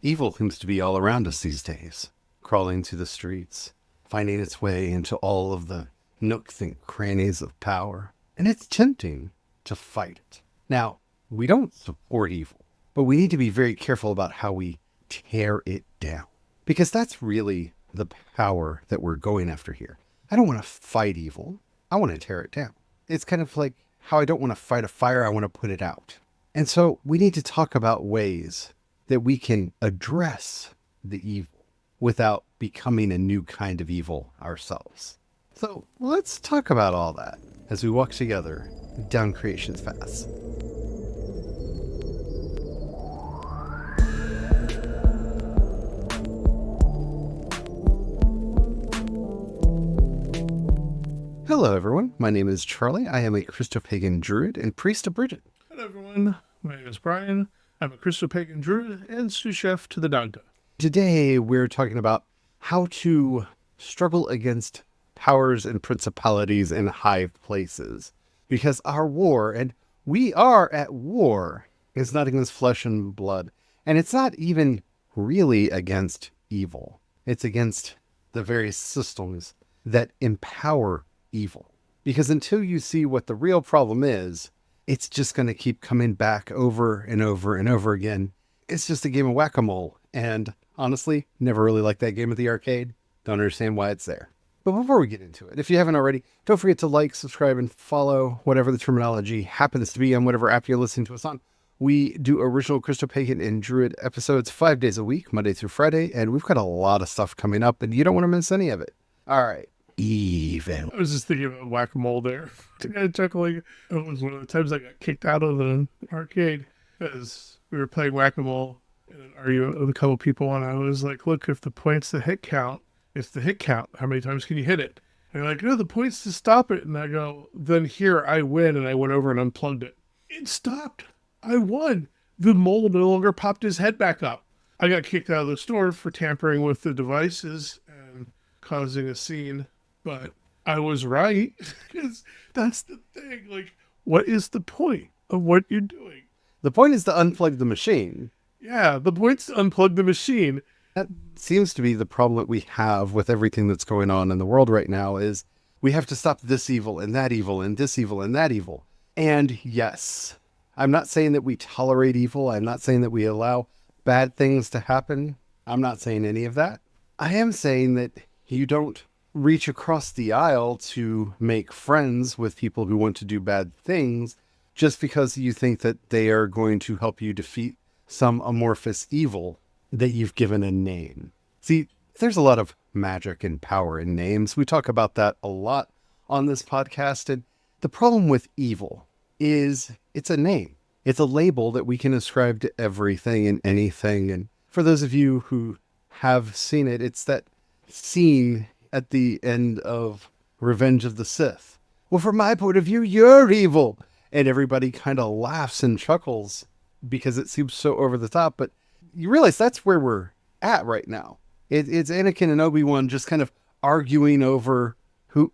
Evil seems to be all around us these days, crawling through the streets, finding its way into all of the nooks and crannies of power. And it's tempting to fight it. Now, we don't support evil, but we need to be very careful about how we tear it down. Because that's really the power that we're going after here. I don't want to fight evil. I want to tear it down. It's kind of like how I don't want to fight a fire, I want to put it out. And so we need to talk about ways that we can address the evil without becoming a new kind of evil ourselves. So let's talk about all that as we walk together down creation's path. Hello everyone, my name is Charlie. I am a Christopagan Druid and priest of Bridget. Hello everyone, my name is Brian. I'm a Christopagan Druid and sous chef to the Dagda. Today we're talking about how to struggle against powers and principalities in high places. Because our war, and we are at war, is not against flesh and blood. And it's not even really against evil. It's against the various systems that empower evil. Because until you see what the real problem is, it's just going to keep coming back over and over and over again. It's just a game of whack-a-mole. And honestly, never really liked that game at the arcade. Don't understand why it's there. But before we get into it, if you haven't already, don't forget to like, subscribe, and follow whatever the terminology happens to be on whatever app you're listening to us on. We do original Christopagan and Druid episodes 5 days a week, Monday through Friday, and we've got a lot of stuff coming up, and you don't want to miss any of it. All right. Even. I was just thinking about whack-a-mole there. I chuckling. It was one of the times I got kicked out of the arcade because we were playing whack-a-mole in an argument with a couple people, and I was like, look, if the point's the hit count, it's the hit count. How many times can you hit it? And they're like, no, the point's to stop it. And I go, then here, I win. And I went over and unplugged it. It stopped. I won. The mole no longer popped his head back up. I got kicked out of the store for tampering with the devices and causing a scene. But I was right, because that's the thing. Like, what is the point of what you're doing? The point is to unplug the machine. Yeah, the point's to unplug the machine. That seems to be the problem that we have with everything that's going on in the world right now is we have to stop this evil and that evil and this evil and that evil. And yes, I'm not saying that we tolerate evil. I'm not saying that we allow bad things to happen. I'm not saying any of that. I am saying that you don't reach across the aisle to make friends with people who want to do bad things just because you think that they are going to help you defeat some amorphous evil that you've given a name. See, there's a lot of magic and power in names. We talk about that a lot on this podcast. And the problem with evil is it's a name. It's a label that we can ascribe to everything and anything. And for those of you who have seen it, it's that scene at the end of Revenge of the Sith. Well, from my point of view, you're evil. And everybody kind of laughs and chuckles because it seems so over the top. But you realize that's where we're at right now. It's Anakin and Obi-Wan just kind of arguing over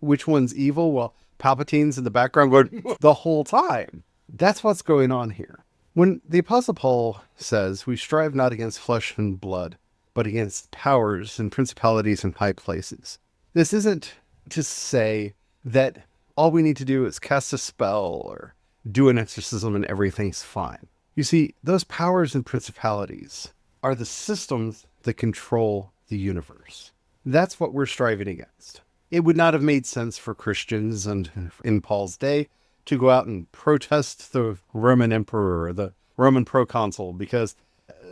which one's evil while Palpatine's in the background going the whole time. That's what's going on here. When the Apostle Paul says, we strive not against flesh and blood, but against powers and principalities in high places. This isn't to say that all we need to do is cast a spell or do an exorcism and everything's fine. You see, those powers and principalities are the systems that control the universe. That's what we're striving against. It would not have made sense for Christians and in Paul's day to go out and protest the Roman emperor or the Roman proconsul because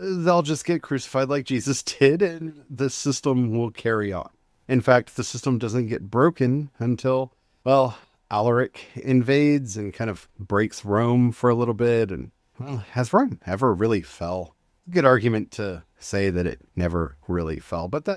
they'll just get crucified like Jesus did and the system will carry on. In fact, the system doesn't get broken until, well, Alaric invades and kind of breaks Rome for a little bit. And, well, has Rome ever really fell? Good argument to say that it never really fell, but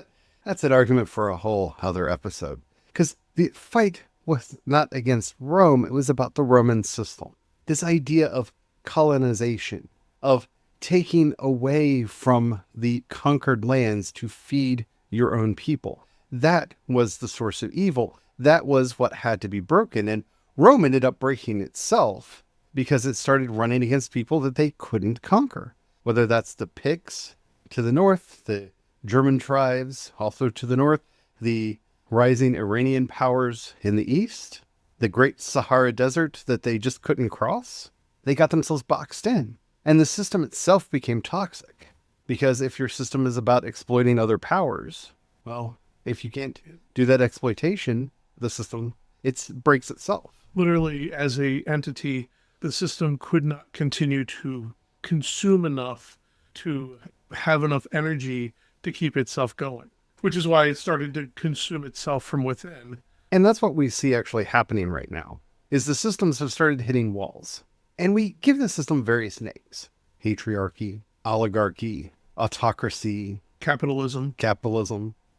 that's an argument for a whole other episode. Because the fight was not against Rome, it was about the Roman system. This idea of colonization, of taking away from the conquered lands to feed your own people. That was the source of evil. That was what had to be broken. And Rome ended up breaking itself because it started running against people that they couldn't conquer. Whether that's the Picts, to the north, the German tribes, also to the north, the rising Iranian powers in the east, the great Sahara Desert that they just couldn't cross. They got themselves boxed in. And the system itself became toxic. Because if your system is about exploiting other powers, well, if you can't do that exploitation, the system, it breaks itself. Literally, as a entity, the system could not continue to consume enough to have enough energy to keep itself going, which is why it started to consume itself from within. And that's what we see actually happening right now, is the systems have started hitting walls. And we give the system various names. Patriarchy, oligarchy, autocracy, Capitalism.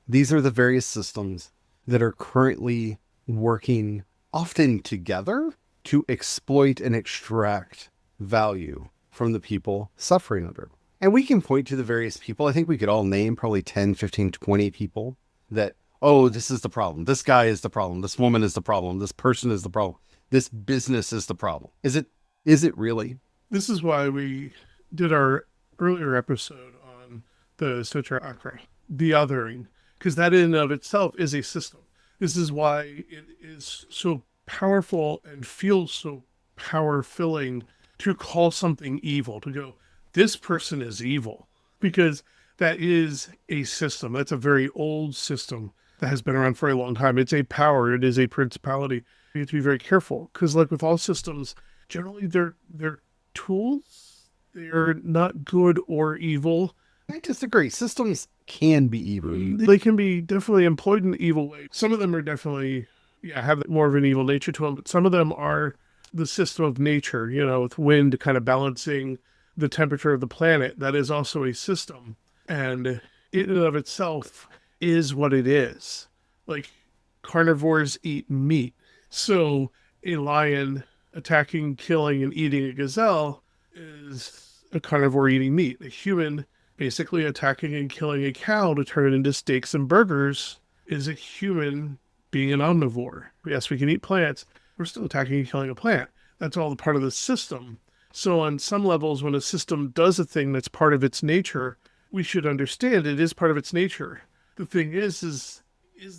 These are the various systems that are currently working often together to exploit and extract value from the people suffering under. And we can point to the various people. I think we could all name probably 10, 15, 20 people that, oh, this is the problem. This guy is the problem. This woman is the problem. This person is the problem. This business is the problem. Is it really? This is why we did our earlier episode on the Patriarchy, the othering, because that in and of itself is a system. This is why it is so powerful and feels so power-filling to call something evil, to go, this person is evil, because that is a system. That's a very old system that has been around for a long time. It's a power. It is a principality. You have to be very careful, because like with all systems, generally they're tools. They're not good or evil. I disagree. Systems can be evil. They can be definitely employed in an evil way. Some of them are definitely, have more of an evil nature to them, but some of them are the system of nature, with wind kind of balancing the temperature of the planet. That is also a system. And in and of itself is what it is. Like, carnivores eat meat. So a lion attacking, killing, and eating a gazelle is a carnivore eating meat. A human basically attacking and killing a cow to turn it into steaks and burgers is a human being an omnivore. Yes, we can eat plants. We're still attacking and killing a plant. That's all part of the system. So on some levels, when a system does a thing that's part of its nature, we should understand it is part of its nature. The thing is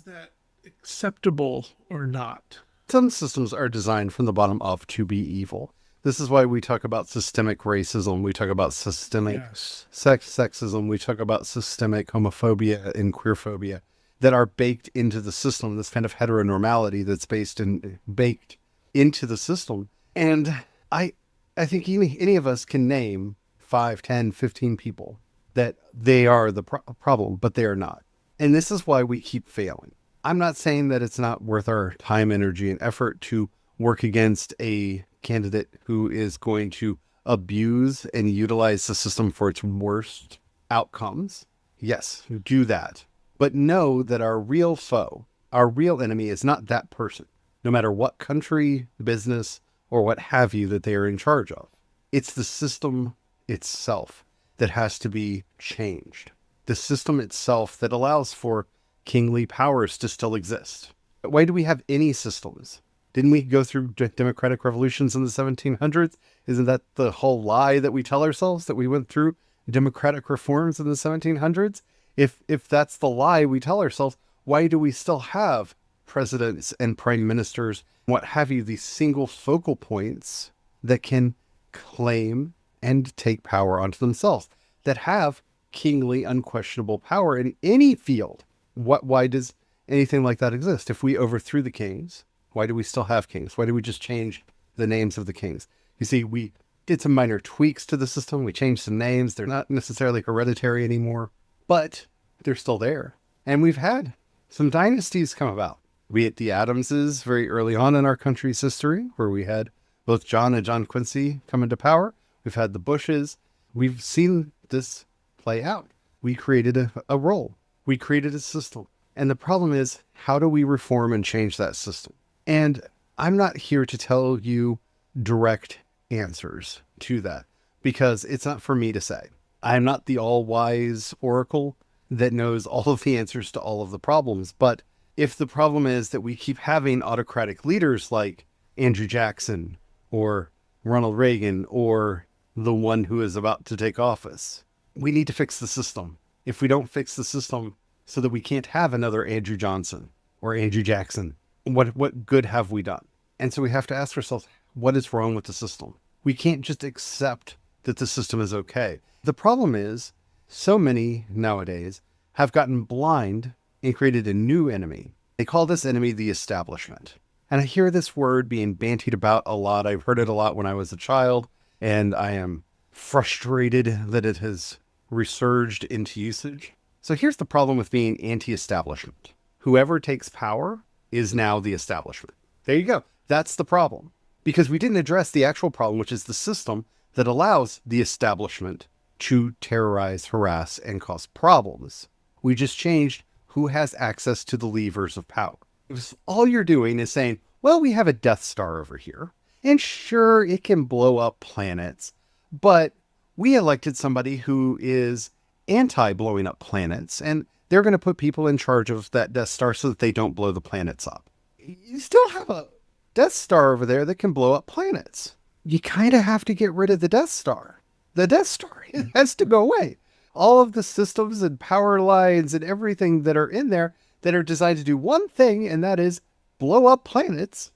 that acceptable or not? Some systems are designed from the bottom up to be evil. This is why we talk about systemic racism. We talk about systemic sexism. We talk about systemic homophobia and queerphobia that are baked into the system. This kind of heteronormality that's baked into the system. And I think any of us can name 5, 10, 15 people that they are the problem, but they are not. And this is why we keep failing. I'm not saying that it's not worth our time, energy, and effort to work against a candidate who is going to abuse and utilize the system for its worst outcomes. Yes, do that. But know that our real foe, our real enemy is not that person, no matter what country, business, or what have you that they are in charge of. It's the system itself that has to be changed. The system itself that allows for kingly powers to still exist. Why do we have any systems? Didn't we go through democratic revolutions in the 1700s? Isn't that the whole lie that we tell ourselves, that we went through democratic reforms in the 1700s? If that's the lie we tell ourselves, why do we still have presidents and prime ministers, what have you, these single focal points that can claim and take power onto themselves, that have kingly, unquestionable power in any field? Why does anything like that exist? If we overthrew the kings, why do we still have kings? Why do we just change the names of the kings? You see, we did some minor tweaks to the system. We changed some names. They're not necessarily hereditary anymore, but they're still there. And we've had some dynasties come about. We had the Adamses very early on in our country's history, where we had both John and John Quincy come into power. We've had the Bushes. We've seen this play out. We created a role. We created a system. And the problem is, how do we reform and change that system? And I'm not here to tell you direct answers to that, because it's not for me to say. I'm not the all-wise oracle that knows all of the answers to all of the problems. But if the problem is that we keep having autocratic leaders like Andrew Jackson or Ronald Reagan or the one who is about to take office, We need to fix the system. If we don't fix the system so that we can't have another Andrew Johnson or Andrew Jackson, what good have we done? And so we have to ask ourselves, what is wrong with the system? We can't just accept that the system is okay. The problem is, so many nowadays have gotten blind and created a new enemy. They call this enemy the establishment. And I hear this word being bantied about a lot. I've heard it a lot when I was a child, and I am frustrated that it has resurged into usage. So here's the problem with being anti-establishment. Whoever takes power is now the establishment. There you go. That's the problem. Because we didn't address the actual problem, which is the system that allows the establishment to terrorize, harass, and cause problems. We just changed who has access to the levers of power. If all you're doing is saying, well, we have a Death Star over here, and sure, it can blow up planets, but we elected somebody who is anti-blowing up planets, and they're going to put people in charge of that Death Star so that they don't blow the planets up. You still have a Death Star over there that can blow up planets. You kind of have to get rid of the Death Star. The Death Star has to go away. All of the systems and power lines and everything that are in there that are designed to do one thing, and that is blow up planets.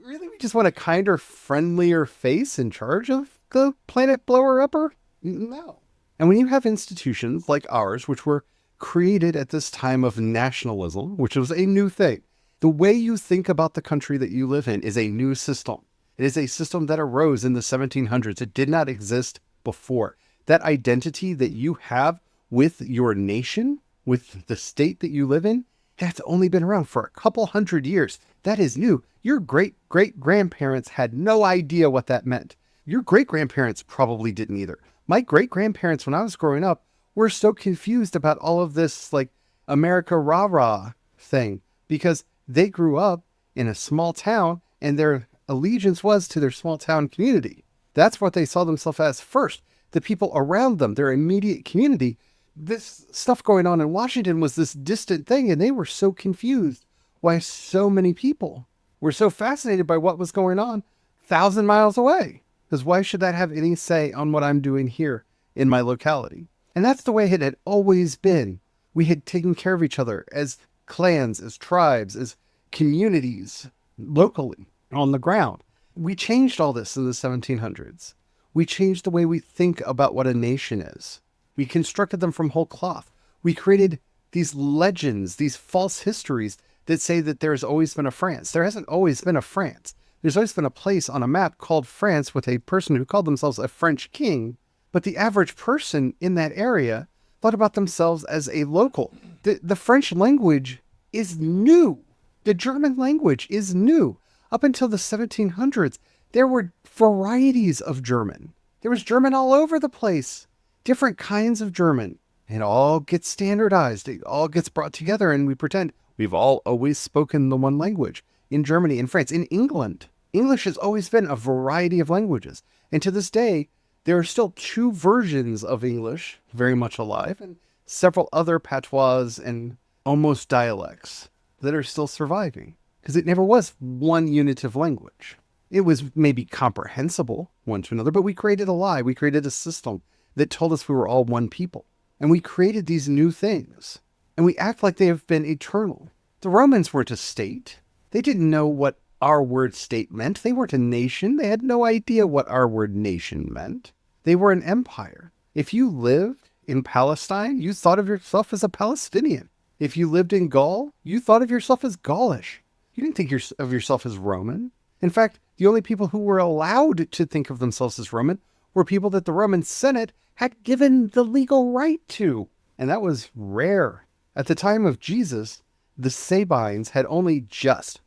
Really, we just want a kinder, friendlier face in charge of the planet blower upper? No. And when you have institutions like ours, which were created at this time of nationalism, which was a new thing, the way you think about the country that you live in is a new system. It is a system that arose in the 1700s. It did not exist before. That identity that you have with your nation, with the state that you live in, that's only been around for a couple hundred years. That is new. Your great-great-grandparents had no idea what that meant. Your great-grandparents probably didn't either. My great-grandparents, when I was growing up, were so confused about all of this, like, America rah-rah thing, because they grew up in a small town and their allegiance was to their small town community. That's what they saw themselves as first. The people around them, their immediate community, this stuff going on in Washington was this distant thing, and they were so confused why so many people were so fascinated by what was going on 1,000 miles away. Because why should that have any say on what I'm doing here in my locality? And that's the way it had always been. We had taken care of each other as clans, as tribes, as communities, locally, on the ground. We changed all this in the 1700s. We changed the way we think about what a nation is. We constructed them from whole cloth. We created these legends, these false histories that say that there's always been a France. There hasn't always been a France. There's always been a place on a map called France with a person who called themselves a French king, but the average person in that area thought about themselves as a local. The French language is new. The German language is new. Up until the 1700s, there were varieties of German. There was German all over the place. Different kinds of German. It all gets standardized. It all gets brought together, and we pretend we've all always spoken the one language. In Germany, in France, in England, English has always been a variety of languages. And to this day, there are still two versions of English very much alive, and several other patois and almost dialects that are still surviving. Because it never was one unitive language. It was maybe comprehensible one to another, but we created a lie. We created a system that told us we were all one people. And we created these new things. And we act like they have been eternal. The Romans weren't a state. They didn't know what our word state meant. They weren't a nation. They had no idea what our word nation meant. They were an empire. If you lived in Palestine, you thought of yourself as a Palestinian. If you lived in Gaul, you thought of yourself as Gaulish. You didn't think of yourself as Roman. In fact, the only people who were allowed to think of themselves as Roman were people that the Roman Senate had given the legal right to. And that was rare. At the time of Jesus, the Sabines had only just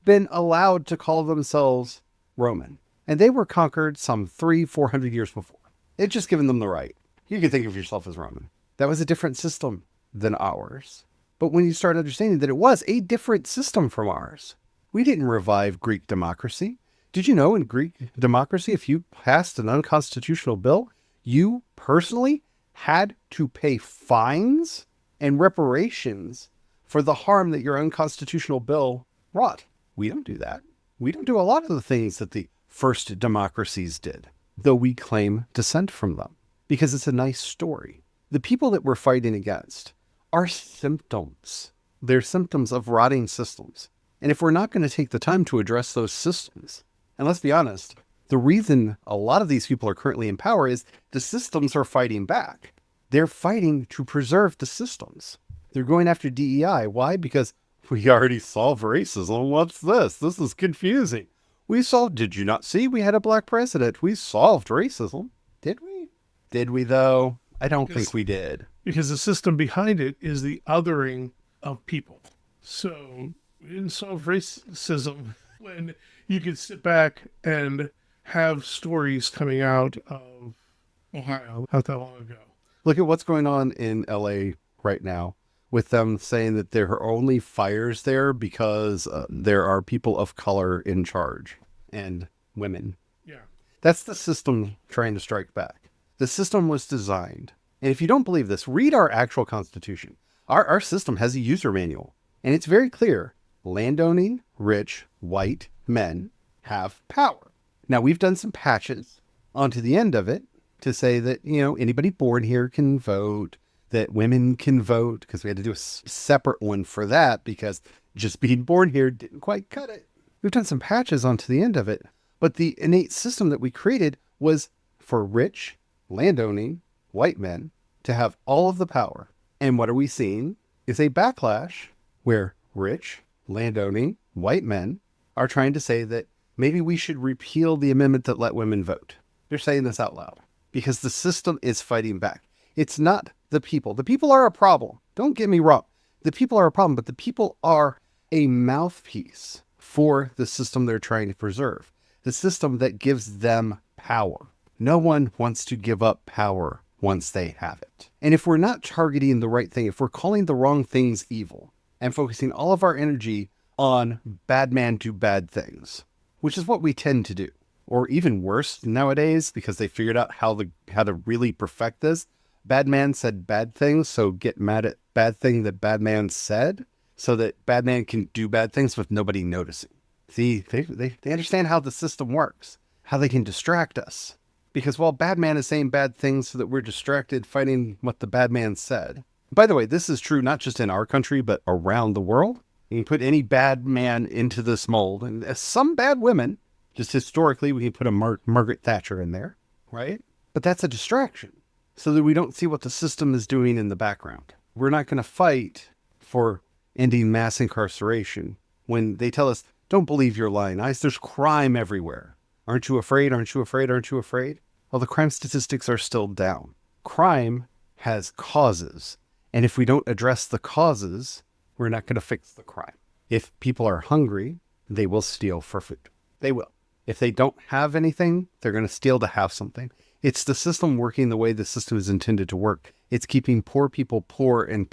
been allowed to call themselves Roman. And they were conquered some 300-400 years before. They'd just given them the right. You could think of yourself as Roman. That was a different system than ours. But when you start understanding that it was a different system from ours, we didn't revive Greek democracy. Did you know in Greek democracy, if you passed an unconstitutional bill, you personally had to pay fines and reparations for the harm that your unconstitutional bill wrought? We don't do that. We don't do a lot of the things that the first democracies did, though we claim descent from them. because it's a nice story. The people that we're fighting against are symptoms. They're symptoms of rotting systems. And if we're not going to take the time to address those systems, and let's be honest, the reason a lot of these people are currently in power is the systems are fighting back. They're fighting to preserve the systems. They're going after DEI. Why? Because we already solved racism. What's this? This is confusing. Did you not see we had a black president? We solved racism. Did we? Did we though? I don't think we did. Because the system behind it is the othering of people. So we didn't solve racism when you could sit back and have stories coming out of Ohio not that long ago. Look at what's going on in LA right now with them saying that there are only fires there because there are people of color in charge and women. Yeah. That's the system trying to strike back. The system was designed. And if you don't believe this, read our actual constitution. Our system has a user manual, and it's very clear. Landowning, rich, white men have power. Now, we've done some patches onto the end of it to say that, anybody born here can vote, that women can vote, because we had to do a separate one for that because just being born here didn't quite cut it. We've done some patches onto the end of it, but the innate system that we created was for rich, landowning, white men to have all of the power. And what are we seeing is a backlash where rich, landowning, white men are trying to say that maybe we should repeal the amendment that let women vote. They're saying this out loud because the system is fighting back. It's not the people. The people are a problem. Don't get me wrong. The people are a problem, but the people are a mouthpiece for the system they're trying to preserve. The system that gives them power. No one wants to give up power once they have it. And if we're not targeting the right thing, if we're calling the wrong things evil and focusing all of our energy on bad man do bad things, which is what we tend to do, or even worse nowadays because they figured out how to really perfect this. Bad man said bad things, so get mad at bad thing that bad man said so that bad man can do bad things with nobody noticing. See, they understand how the system works, how they can distract us. Because while bad man is saying bad things so that we're distracted fighting what the bad man said. By the way, this is true not just in our country, but around the world. You can put any bad man into this mold. And some bad women, just historically, we can put a Margaret Thatcher in there, right? But that's a distraction so that we don't see what the system is doing in the background. We're not going to fight for ending mass incarceration when they tell us, don't believe your lying eyes. There's crime everywhere. Aren't you afraid? Aren't you afraid? Aren't you afraid? Well, the crime statistics are still down. Crime has causes. And if we don't address the causes, we're not going to fix the crime. If people are hungry, they will steal for food. They will. If they don't have anything, they're going to steal to have something. It's the system working the way the system is intended to work. It's keeping poor people poor and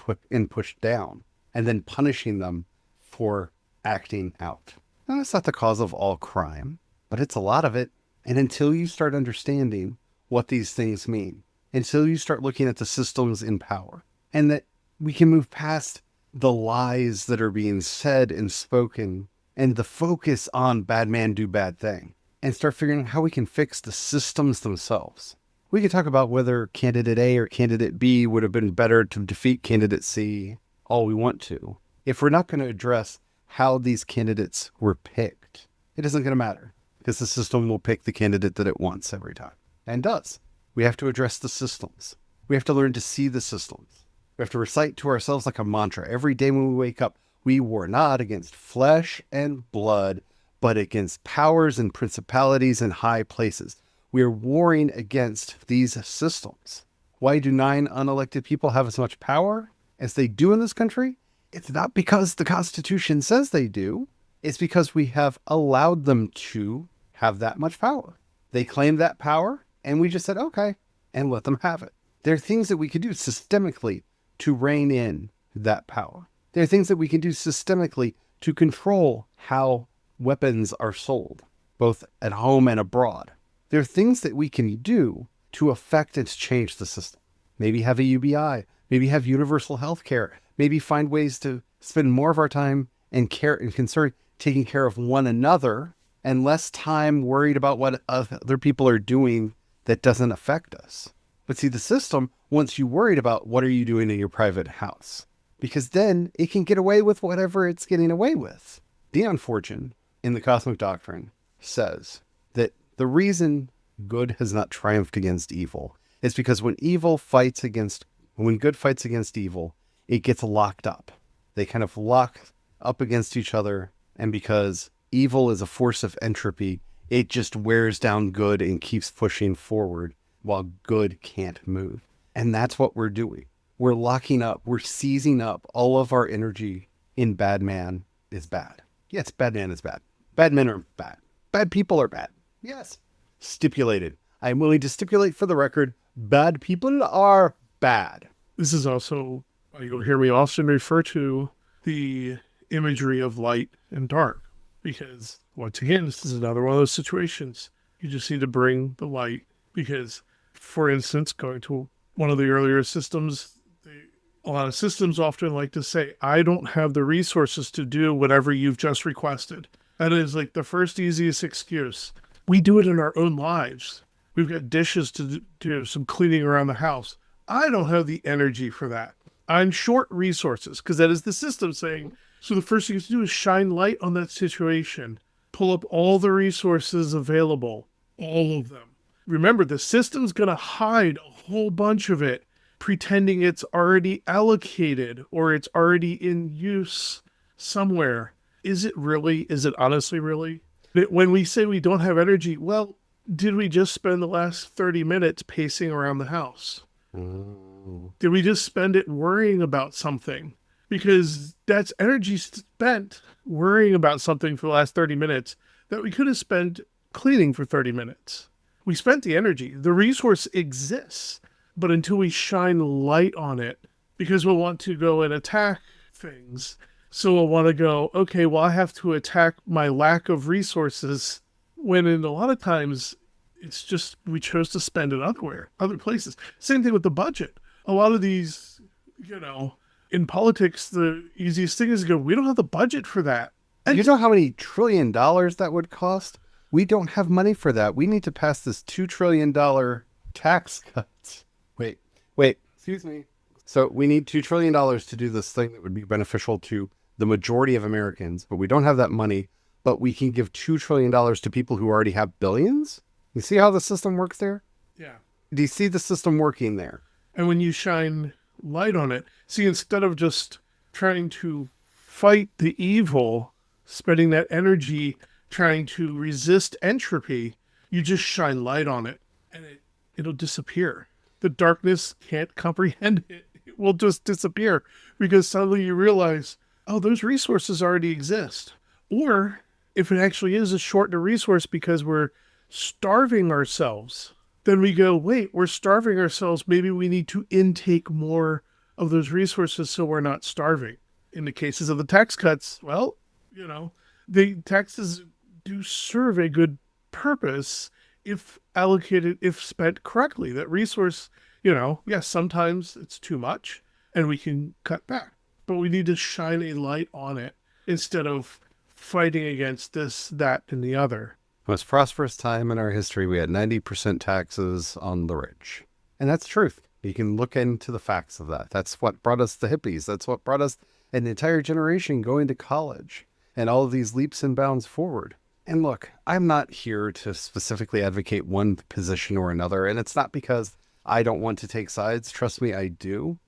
pushed down, and then punishing them for acting out. Now, that's not the cause of all crime, but it's a lot of it. And until you start understanding what these things mean, until you start looking at the systems in power, and that we can move past the lies that are being said and spoken, and the focus on bad man do bad thing, and start figuring out how we can fix the systems themselves. We could talk about whether candidate A or candidate B would have been better to defeat candidate C, all we want to. If we're not going to address how these candidates were picked, it isn't going to matter. Because the system will pick the candidate that it wants every time. And does. We have to address the systems. We have to learn to see the systems. We have to recite to ourselves like a mantra every day when we wake up. We war not against flesh and blood, but against powers and principalities in high places. We are warring against these systems. Why do 9 unelected people have as much power as they do in this country? It's not because the Constitution says they do. It's because we have allowed them to have that much power. They claim that power, and we just said, okay, and let them have it. There are things that we can do systemically to rein in that power. There are things that we can do systemically to control how weapons are sold, both at home and abroad. There are things that we can do to affect and change the system. Maybe have a UBI, maybe have universal health care, maybe find ways to spend more of our time and care and concern taking care of one another and less time worried about what other people are doing that doesn't affect us. But see, the system wants you worried about what are you doing in your private house, because then it can get away with whatever it's getting away with. Dion Fortune, in the Cosmic Doctrine, says that the reason good has not triumphed against evil is because when good fights against evil, it gets locked up. They kind of lock up against each other, and because evil is a force of entropy, it just wears down good and keeps pushing forward while good can't move. And that's what we're doing. We're locking up, we're seizing up all of our energy in bad man is bad. Yes, bad man is bad. Bad men are bad. Bad people are bad. Yes. Stipulated. I am willing to stipulate for the record, bad people are bad. This is also, you'll hear me often refer to the imagery of light and dark, because once again, this is another one of those situations. You just need to bring the light, because, for instance, going to one of the earlier systems, a lot of systems often like to say, I don't have the resources to do whatever you've just requested. That is like the first easiest excuse. We do it in our own lives. We've got dishes to do, some cleaning around the house. I don't have the energy for that. I'm short resources, because that is the system saying, so the first thing you have to do is shine light on that situation. Pull up all the resources available, all of them. Remember, the system's going to hide a whole bunch of it, pretending it's already allocated or it's already in use somewhere. Is it really? Is it honestly really? When we say we don't have energy, well, did we just spend the last 30 minutes pacing around the house? Did we just spend it worrying about something? Because that's energy spent worrying about something for the last 30 minutes that we could have spent cleaning for 30 minutes. We spent the energy. The resource exists, but until we shine light on it, because we'll want to go and attack things. So we'll want to go, okay, well, I have to attack my lack of resources, when in a lot of times it's just we chose to spend it other places. Same thing with the budget. A lot of these, in politics, the easiest thing is to go, we don't have the budget for that. And you know how many $1 trillion that would cost? We don't have money for that. We need to pass this $2 trillion tax cuts. Wait, excuse me. So we need $2 trillion to do this thing that would be beneficial to the majority of Americans, but we don't have that money, but we can give $2 trillion to people who already have billions? You see how the system works there? Yeah. Do you see the system working there? And when you shine light on it, see, instead of just trying to fight the evil, spending that energy trying to resist entropy, you just shine light on it and it'll disappear. The darkness can't comprehend it. It will just disappear, because suddenly you realize, oh, those resources already exist. Or if it actually is a shortened resource because we're starving ourselves, then we go, wait, we're starving ourselves. Maybe we need to intake more of those resources so we're not starving. In the cases of the tax cuts, well, the taxes do serve a good purpose if allocated, if spent correctly. That resource, yes, sometimes it's too much and we can cut back, but we need to shine a light on it instead of fighting against this, that, and the other. Most prosperous time in our history, we had 90% taxes on the rich. And that's truth. You can look into the facts of that. That's what brought us the hippies. That's what brought us an entire generation going to college and all of these leaps and bounds forward. And look, I'm not here to specifically advocate one position or another. And it's not because I don't want to take sides. Trust me, I do.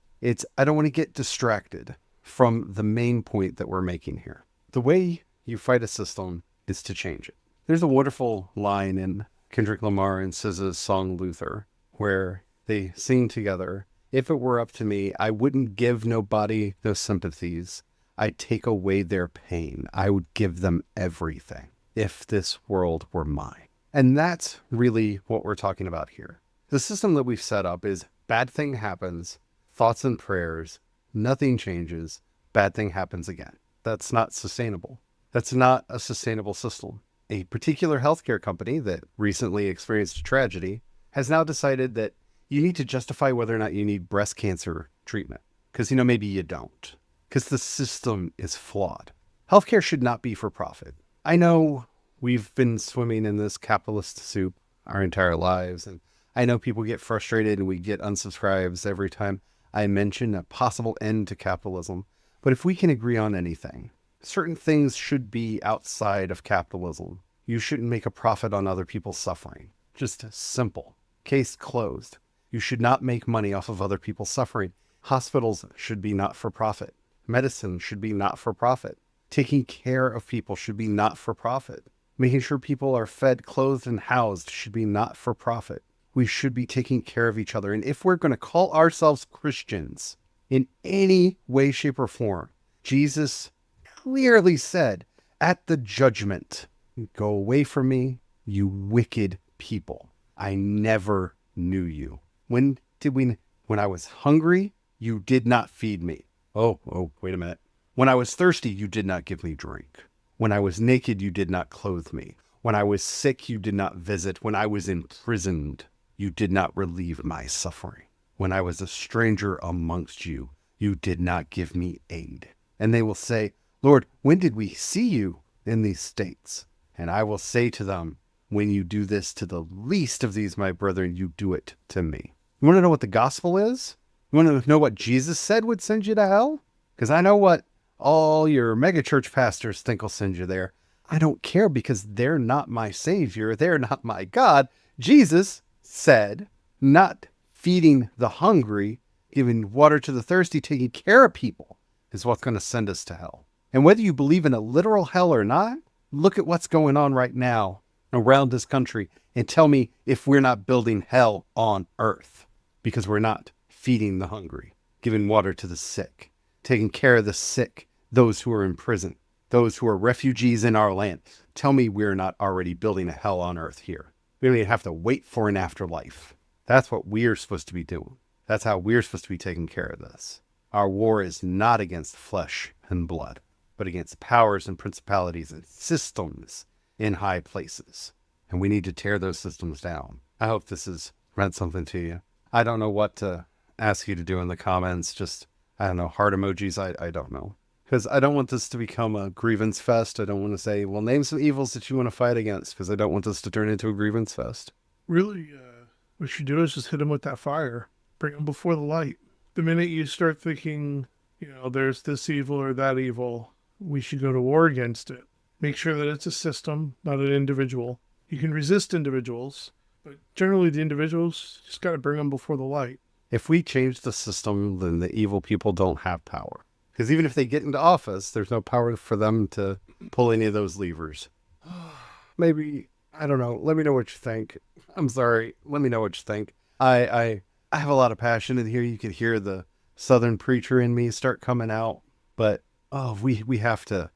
I don't want to get distracted from the main point that we're making here. The way you fight a system is to change it. There's a wonderful line in Kendrick Lamar and SZA's song Luther, where they sing together, "If it were up to me, I wouldn't give nobody no sympathies. I'd take away their pain. I would give them everything if this world were mine." And that's really what we're talking about here. The system that we've set up is bad thing happens, thoughts and prayers, nothing changes, bad thing happens again. That's not sustainable. That's not a sustainable system. A particular healthcare company that recently experienced a tragedy has now decided that you need to justify whether or not you need breast cancer treatment. Because, maybe you don't. Because the system is flawed. Healthcare should not be for profit. I know we've been swimming in this capitalist soup our entire lives, and I know people get frustrated and we get unsubscribes every time I mention a possible end to capitalism. But if we can agree on anything, certain things should be outside of capitalism. You shouldn't make a profit on other people's suffering. Just simple. Case closed. You should not make money off of other people's suffering. Hospitals should be not for profit. Medicine should be not for profit. Taking care of people should be not for profit. Making sure people are fed, clothed, and housed should be not for profit. We should be taking care of each other. And if we're going to call ourselves Christians in any way, shape, or form, Jesus clearly said at the judgment, "Go away from me, you wicked people. I never knew you." When I was hungry, you did not feed me. Oh, wait a minute. When I was thirsty, you did not give me drink. When I was naked, you did not clothe me. When I was sick, you did not visit. When I was imprisoned, you did not relieve my suffering. When I was a stranger amongst you, you did not give me aid. And they will say, "Lord, when did we see you in these states?" And I will say to them, "When you do this to the least of these, my brethren, you do it to me." You want to know what the gospel is? You want to know what Jesus said would send you to hell? Because I know what all your megachurch pastors think will send you there. I don't care, because they're not my savior. They're not my God. Jesus said, not feeding the hungry, giving water to the thirsty, taking care of people is what's going to send us to hell. And whether you believe in a literal hell or not, look at what's going on right now around this country and tell me if we're not building hell on earth, because we're not feeding the hungry, giving water to the sick, taking care of the sick, those who are in prison, those who are refugees in our land. Tell me we're not already building a hell on earth here. We don't even have to wait for an afterlife. That's what we're supposed to be doing. That's how we're supposed to be taking care of this. Our war is not against flesh and blood, but against powers and principalities and systems in high places. And we need to tear those systems down. I hope this has meant something to you. I don't know what to ask you to do in the comments. Just, I don't know, heart emojis. I don't know. Because I don't want this to become a grievance fest. I don't want to say, well, name some evils that you want to fight against, because I don't want this to turn into a grievance fest. Really, what you should do is just hit them with that fire. Bring them before the light. The minute you start thinking, there's this evil or that evil, we should go to war against it. Make sure that it's a system, not an individual. You can resist individuals, but generally the individuals, just got to bring them before the light. If we change the system, then the evil people don't have power. Because even if they get into office, there's no power for them to pull any of those levers. Maybe, I don't know. Let me know what you think. I'm sorry. Let me know what you think. I have a lot of passion in here. You can hear the Southern preacher in me start coming out. But we have to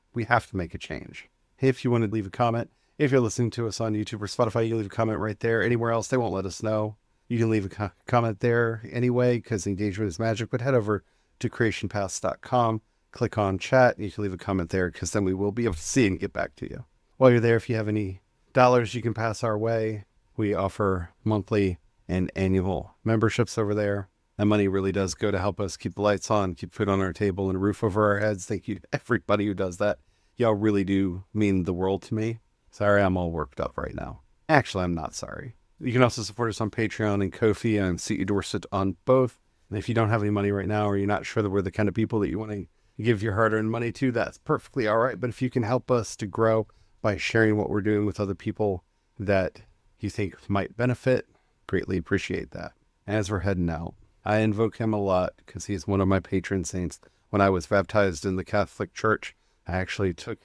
make a change. Hey, if you want to leave a comment, if you're listening to us on YouTube or Spotify, you can leave a comment right there. Anywhere else, they won't let us know. You can leave a comment there anyway, because engagement is magic. But head over to creationpaths.com, click on chat, and you can leave a comment there, because then we will be able to see and get back to you. While you're there, if you have any dollars you can pass our way, we offer monthly and annual memberships over there. That money really does go to help us keep the lights on, keep food on our table, and a roof over our heads. Thank you to everybody who does that. Y'all really do mean the world to me. Sorry, I'm all worked up right now. Actually, I'm not sorry. You can also support us on Patreon and Ko-fi. I'm C.E. Dorset on both. And if you don't have any money right now, or you're not sure that we're the kind of people that you want to give your hard-earned money to, that's perfectly all right. But if you can help us to grow by sharing what we're doing with other people that you think might benefit, greatly appreciate that. As we're heading out, I invoke him a lot because he's one of my patron saints. When I was baptized in the Catholic Church, I actually took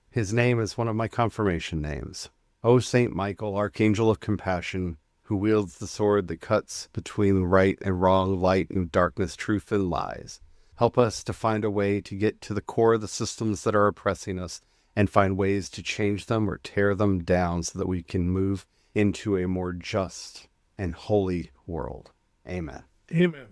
his name as one of my confirmation names. O Saint Michael, Archangel of Compassion, who wields the sword that cuts between right and wrong, light and darkness, truth and lies. Help us to find a way to get to the core of the systems that are oppressing us and find ways to change them or tear them down so that we can move into a more just and holy world. Amen. Amen.